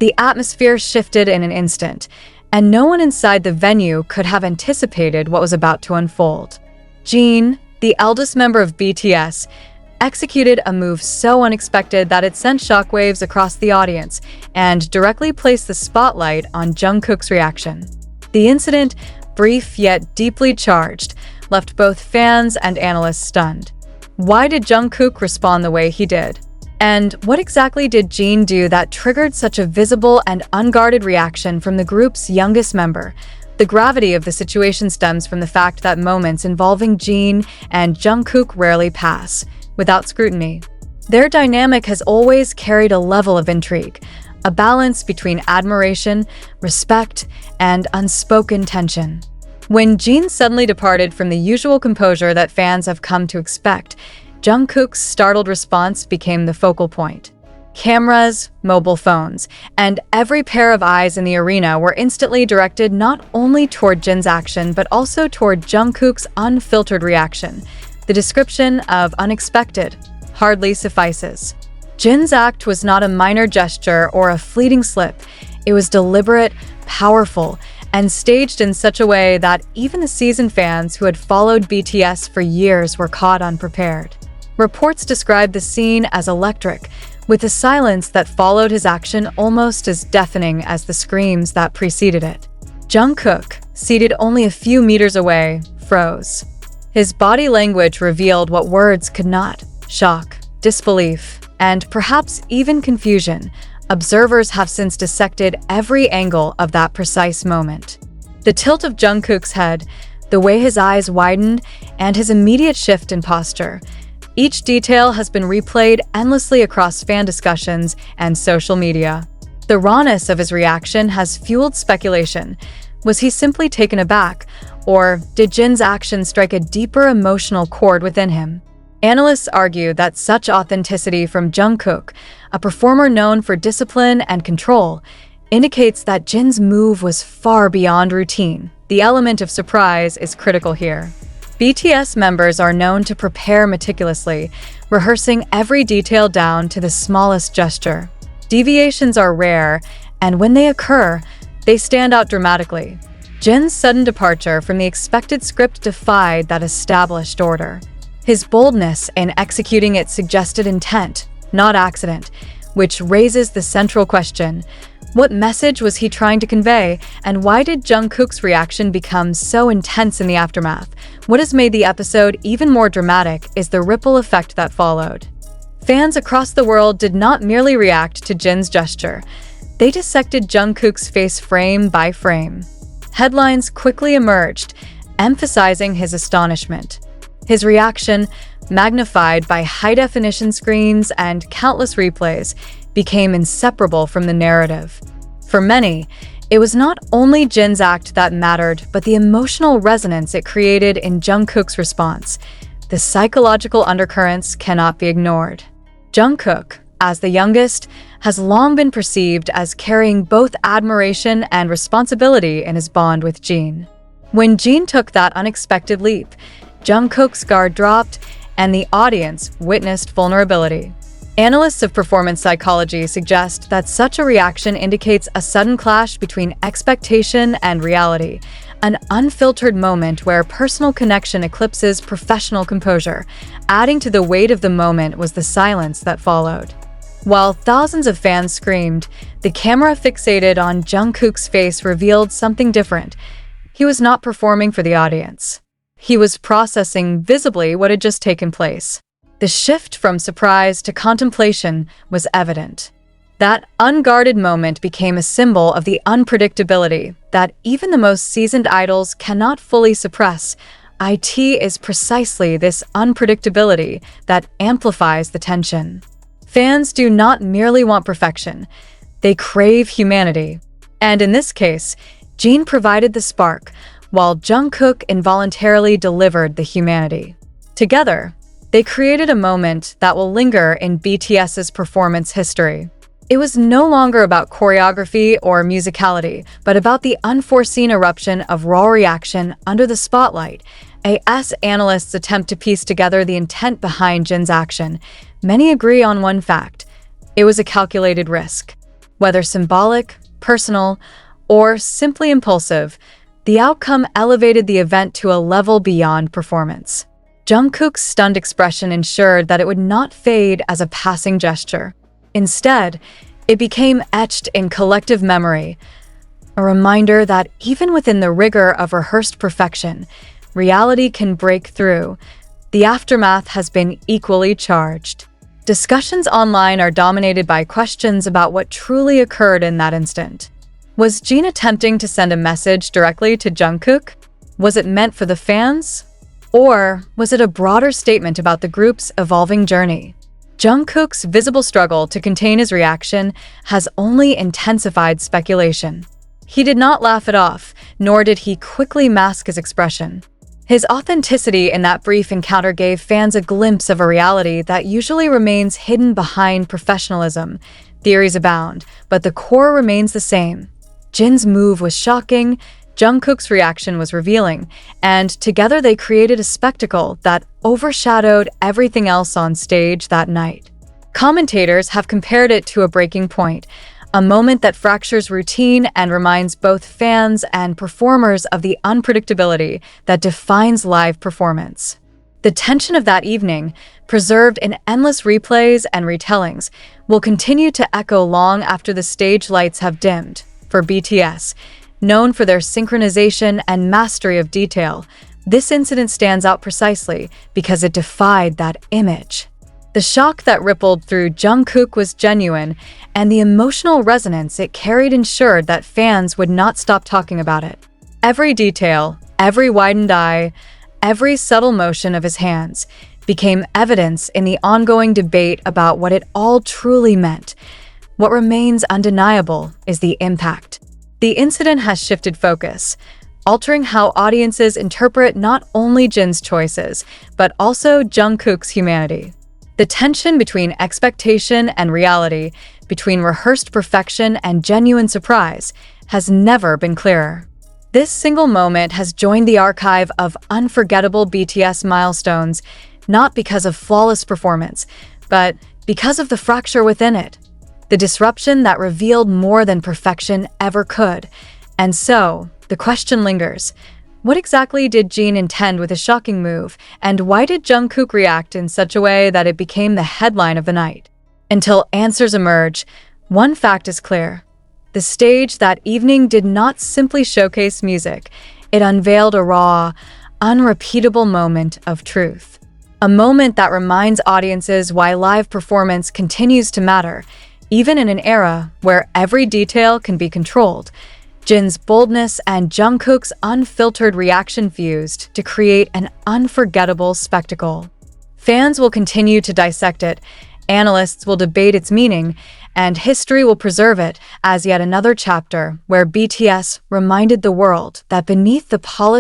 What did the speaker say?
The atmosphere shifted in an instant, and no one inside the venue could have anticipated what was about to unfold. Jin, the eldest member of BTS, executed a move so unexpected that it sent shockwaves across the audience and directly placed the spotlight on Jungkook's reaction. The incident, brief yet deeply charged, left both fans and analysts stunned. Why did Jungkook respond the way he did? And what exactly did Jin do that triggered such a visible and unguarded reaction from the group's youngest member? The gravity of the situation stems from the fact that moments involving Jin and Jungkook rarely pass without scrutiny. Their dynamic has always carried a level of intrigue, a balance between admiration, respect, and unspoken tension. When Jin suddenly departed from the usual composure that fans have come to expect, Jungkook's startled response became the focal point. Cameras, mobile phones, and every pair of eyes in the arena were instantly directed not only toward Jin's action but also toward Jungkook's unfiltered reaction. The description of unexpected hardly suffices. Jin's act was not a minor gesture or a fleeting slip. It was deliberate, powerful, and staged in such a way that even the seasoned fans who had followed BTS for years were caught unprepared. Reports described the scene as electric, with the silence that followed his action almost as deafening as the screams that preceded it. Jungkook, seated only a few meters away, froze. His body language revealed what words could not: shock, disbelief, and perhaps even confusion. Observers have since dissected every angle of that precise moment. The tilt of Jungkook's head, the way his eyes widened, and his immediate shift in posture. Each detail has been replayed endlessly across fan discussions and social media. The rawness of his reaction has fueled speculation. Was he simply taken aback, or did Jin's action strike a deeper emotional chord within him? Analysts argue that such authenticity from Jungkook, a performer known for discipline and control, indicates that Jin's move was far beyond routine. The element of surprise is critical here. BTS members are known to prepare meticulously, rehearsing every detail down to the smallest gesture. Deviations are rare, and when they occur, they stand out dramatically. Jin's sudden departure from the expected script defied that established order. His boldness in executing it suggested intent, not accident, which raises the central question: what message was he trying to convey, and why did Jungkook's reaction become so intense in the aftermath? What has made the episode even more dramatic is the ripple effect that followed. Fans across the world did not merely react to Jin's gesture. They dissected Jungkook's face frame by frame. Headlines quickly emerged, emphasizing his astonishment. His reaction, magnified by high-definition screens and countless replays, became inseparable from the narrative. For many, it was not only Jin's act that mattered, but the emotional resonance it created in Jungkook's response. The psychological undercurrents cannot be ignored. Jungkook, as the youngest, has long been perceived as carrying both admiration and responsibility in his bond with Jin. When Jin took that unexpected leap, Jungkook's guard dropped, and the audience witnessed vulnerability. Analysts of performance psychology suggest that such a reaction indicates a sudden clash between expectation and reality, an unfiltered moment where personal connection eclipses professional composure. Adding to the weight of the moment was the silence that followed. While thousands of fans screamed, the camera fixated on Jungkook's face revealed something different. He was not performing for the audience. He was processing visibly what had just taken place. The shift from surprise to contemplation was evident. That unguarded moment became a symbol of the unpredictability that even the most seasoned idols cannot fully suppress. IT is precisely this unpredictability that amplifies the tension. Fans do not merely want perfection, they crave humanity. And in this case, Jin provided the spark, while Jungkook involuntarily delivered the humanity. Together, they created a moment that will linger in BTS's performance history. It was no longer about choreography or musicality, but about the unforeseen eruption of raw reaction under the spotlight. As analysts attempt to piece together the intent behind Jin's action, many agree on one fact: it was a calculated risk. Whether symbolic, personal, or simply impulsive, the outcome elevated the event to a level beyond performance. Jungkook's stunned expression ensured that it would not fade as a passing gesture. Instead, it became etched in collective memory, a reminder that even within the rigor of rehearsed perfection, reality can break through. The aftermath has been equally charged. Discussions online are dominated by questions about what truly occurred in that instant. Was Jin attempting to send a message directly to Jungkook? Was it meant for the fans? Or was it a broader statement about the group's evolving journey? Jungkook's visible struggle to contain his reaction has only intensified speculation. He did not laugh it off, nor did he quickly mask his expression. His authenticity in that brief encounter gave fans a glimpse of a reality that usually remains hidden behind professionalism. Theories abound, but the core remains the same. Jin's move was shocking, Jungkook's reaction was revealing, and together they created a spectacle that overshadowed everything else on stage that night. Commentators have compared it to a breaking point, a moment that fractures routine and reminds both fans and performers of the unpredictability that defines live performance. The tension of that evening, preserved in endless replays and retellings, will continue to echo long after the stage lights have dimmed. For BTS, known for their synchronization and mastery of detail, this incident stands out precisely because it defied that image. The shock that rippled through Jungkook was genuine, and the emotional resonance it carried ensured that fans would not stop talking about it. Every detail, every widened eye, every subtle motion of his hands became evidence in the ongoing debate about what it all truly meant. What remains undeniable is the impact. The incident has shifted focus, altering how audiences interpret not only Jin's choices, but also Jungkook's humanity. The tension between expectation and reality, between rehearsed perfection and genuine surprise, has never been clearer. This single moment has joined the archive of unforgettable BTS milestones, not because of flawless performance, but because of the fracture within it, the disruption that revealed more than perfection ever could. And so, the question lingers. What exactly did Jin intend with his shocking move, and why did Jungkook react in such a way that it became the headline of the night? Until answers emerge, one fact is clear. The stage that evening did not simply showcase music. It unveiled a raw, unrepeatable moment of truth. A moment that reminds audiences why live performance continues to matter, even in an era where every detail can be controlled. Jin's boldness and Jungkook's unfiltered reaction fused to create an unforgettable spectacle. Fans will continue to dissect it, analysts will debate its meaning, and history will preserve it as yet another chapter where BTS reminded the world that beneath the polished